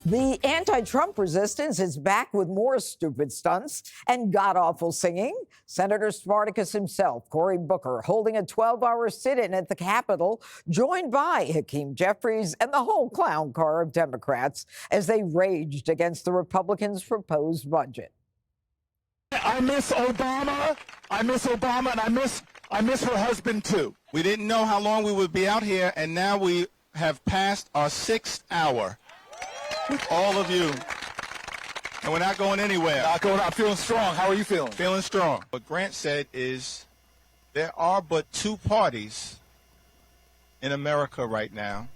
The anti-Trump resistance is back with more stupid stunts and god-awful singing. Senator Spartacus himself, Cory Booker, holding a 12-hour sit-in at the Capitol, joined by Hakeem Jeffries and the whole clown car of Democrats as they raged against the Republicans' proposed budget. I miss Obama. I miss Obama, and I miss her husband, too. We didn't know how long we would be out here, and now we have passed our 6th hour. All of you. And we're not going anywhere. Not going. I'm feeling strong. How are you feeling? Feeling strong. What Grant said is there are but two parties in America right now,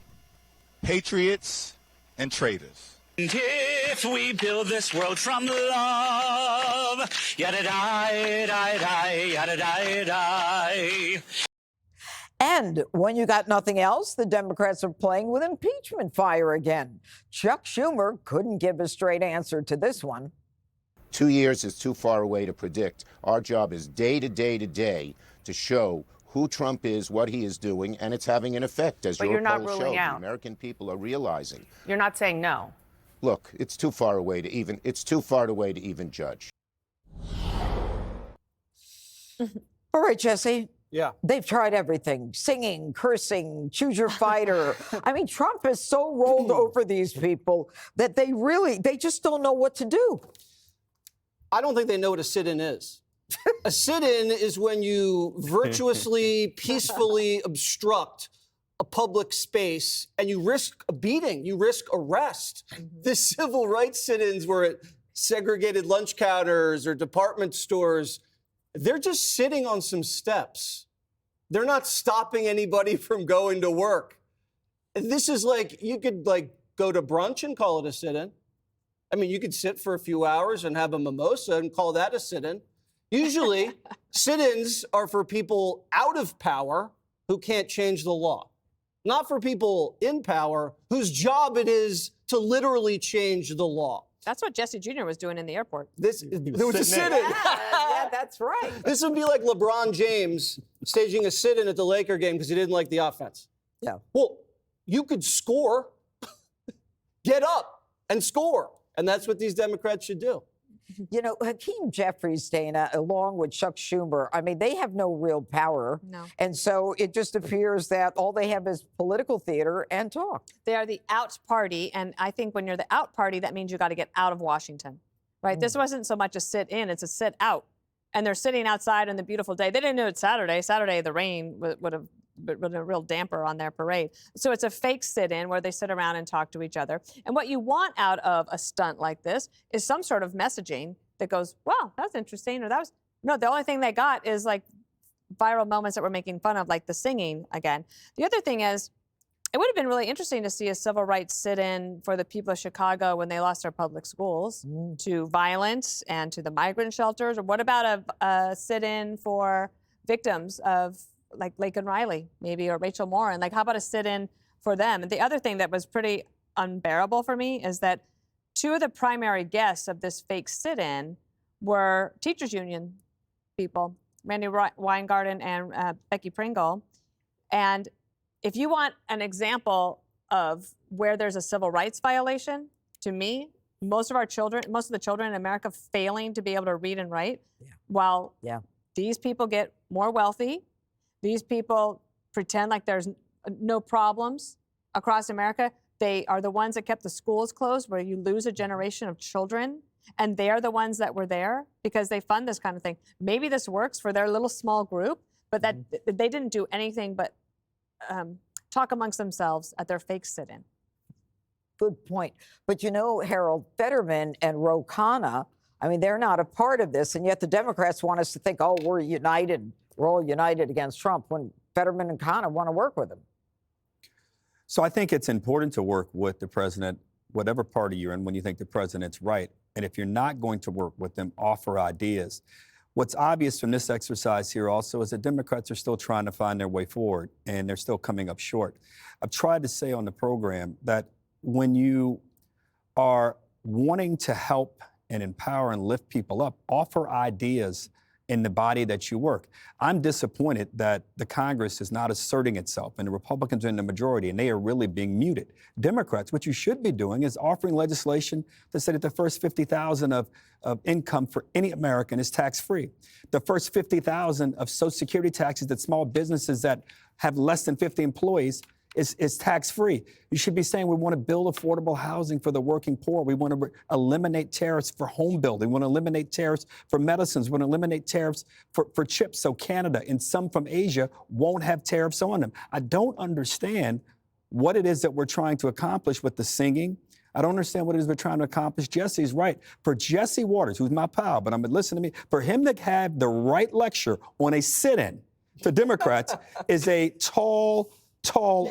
patriots and traitors. And if we build this world from love, yada-da-da-da, yada-da-da. And when you got nothing else, the Democrats are playing with impeachment fire again. Chuck Schumer couldn't give a straight answer to this one. 2 years is too far away to predict. Our job is day to day to day to show who Trump is, what he is doing, and it's having an effect, as your poll showed. The American people are realizing. You're not saying no. Look, it's too far away to even judge. All right, Jesse. Yeah. They've tried everything, singing, cursing, choose your fighter. I mean, Trump has so rolled over these people that they just don't know what to do. I don't think they know what a sit-in is. A sit-in is when you virtuously, peacefully obstruct a public space and you risk a beating, you risk arrest. The civil rights sit-ins were at segregated lunch counters or department stores. They're just sitting on some steps. They're not stopping anybody from going to work. This is like, you could go to brunch and call it a sit-in. I mean, you could sit for a few hours and have a mimosa and call that a sit-in. Usually, sit-ins are for people out of power who can't change the law, not for people in power whose job it is to literally change the law. That's what Jesse Jr. was doing in the airport. There was a sit-in. Yeah, that's right. This would be like LeBron James staging a sit-in at the Laker game because he didn't like the offense. Yeah. Well, you could score, get up and score. And that's what these Democrats should do. You know, Hakeem Jeffries, Dana, along with Chuck Schumer, I mean, they have no real power. No. And so it just appears that all they have is political theater and talk. They are the out party, and I think when you're the out party, that means you got to get out of Washington, right? This wasn't so much a sit-in, it's a sit-out. And they're sitting outside on the beautiful day. They didn't know it's Saturday. Saturday, the rain would have been a real damper on their parade. So it's a fake sit-in where they sit around and talk to each other. And what you want out of a stunt like this is some sort of messaging that goes, wow, that was interesting, or that was... No, the only thing they got is like viral moments that we're making fun of, like the singing again. The other thing is, it would have been really interesting to see a civil rights sit-in for the people of Chicago when they lost their public schools to violence and to the migrant shelters. Or what about a sit-in for victims of like Laken Riley, maybe, or Rachel Moore? And like, how about a sit-in for them? And the other thing that was pretty unbearable for me is that two of the primary guests of this fake sit-in were teachers union people, Randy Weingarten and Becky Pringle. And if you want an example of where there's a civil rights violation, to me, most of the children in America failing to be able to read and write, while these people get more wealthy, these people pretend like there's no problems across America. They are the ones that kept the schools closed, where you lose a generation of children, and they're the ones that were there because they fund this kind of thing. Maybe this works for their little small group, but that they didn't do anything but talk amongst themselves at their fake sit-in. Good point. But you know, Harold, Fetterman and Ro Khanna, I mean, they're not a part of this, and yet the Democrats want us to think, oh, we're united, we're all united against Trump, when Fetterman and Khanna want to work with him. So I think it's important to work with the president, whatever party you're in, when you think the president's right. And if you're not going to work with them, offer ideas. What's obvious from this exercise here also is that Democrats are still trying to find their way forward, and they're still coming up short. I've tried to say on the program that when you are wanting to help and empower and lift people up, offer ideas in the body that you work. I'm disappointed that the Congress is not asserting itself and the Republicans are in the majority and they are really being muted. Democrats, what you should be doing is offering legislation that said that the first $50,000 of income for any American is tax-free. The first $50,000 of Social Security taxes that small businesses that have less than 50 employees is tax-free. You should be saying we want to build affordable housing for the working poor. We want to eliminate tariffs for home building. We want to eliminate tariffs for medicines. We want to eliminate tariffs for chips so Canada and some from Asia won't have tariffs on them. I don't understand what it is that we're trying to accomplish with the singing. I don't understand what it is we're trying to accomplish. Jesse's right. For Jesse Waters, who's my pal, but listen to me, for him to have the right lecture on a sit-in to Democrats is a tall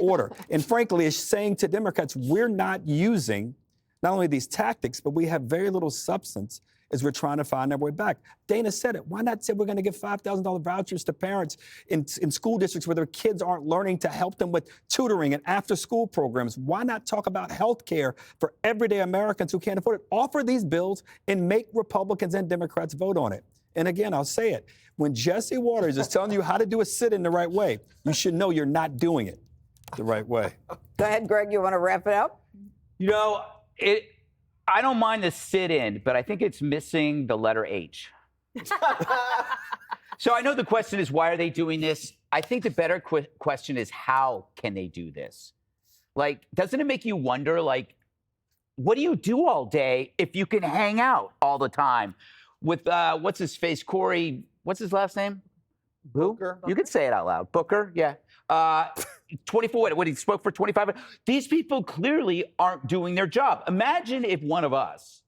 order. And frankly, it's saying to Democrats, we're not using not only these tactics, but we have very little substance as we're trying to find our way back. Dana said it. Why not say we're going to give $5,000 vouchers to parents in school districts where their kids aren't learning, to help them with tutoring and after-school programs? Why not talk about health care for everyday Americans who can't afford it? Offer these bills and make Republicans and Democrats vote on it. And again, I'll say it. When Jesse Waters is telling you how to do a sit-in the right way, you should know you're not doing it the right way. Go ahead, Greg. You want to wrap it up? You know, I don't mind the sit-in, but I think it's missing the letter H. So I know the question is, why are they doing this? I think the better question is, how can they do this? Like, doesn't it make you wonder, like, what do you do all day if you can hang out all the time with, what's his face, Cory, what's his last name? Who? Booker. You can say it out loud. Booker, yeah. 24, what he spoke for 25. These people clearly aren't doing their job. Imagine if one of us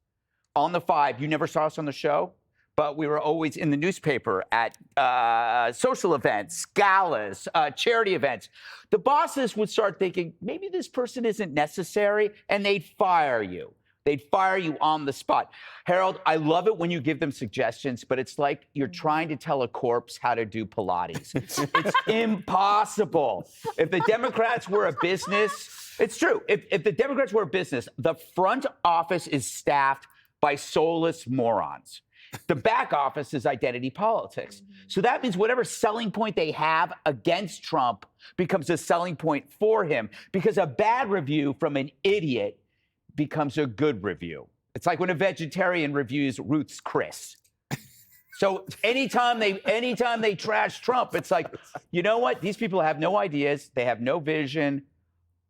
on the Five, you never saw us on the show, but we were always in the newspaper at social events, galas, charity events. The bosses would start thinking, maybe this person isn't necessary, and they'd fire you. They'd fire you on the spot. Harold, I love it when you give them suggestions, but it's like you're trying to tell a corpse how to do Pilates. It's impossible. If the Democrats were a business, it's true. If the Democrats were a business, the front office is staffed by soulless morons. The back office is identity politics. So that means whatever selling point they have against Trump becomes a selling point for him, because a bad review from an idiot becomes a good review. It's like when a vegetarian reviews Ruth's Chris. So anytime they trash Trump, it's like, you know what? These people have no ideas. They have no vision.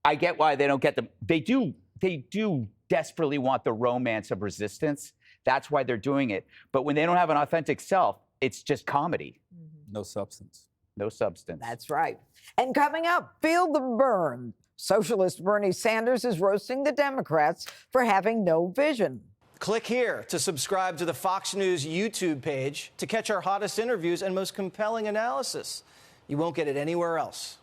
I get why they don't get them. They do desperately want the romance of resistance. That's why they're doing it. But when they don't have an authentic self, it's just comedy. No substance. No substance. That's right. And coming up, feel the burn. Socialist Bernie Sanders is roasting the Democrats for having no vision. Click here to subscribe to the Fox News YouTube page to catch our hottest interviews and most compelling analysis. You won't get it anywhere else.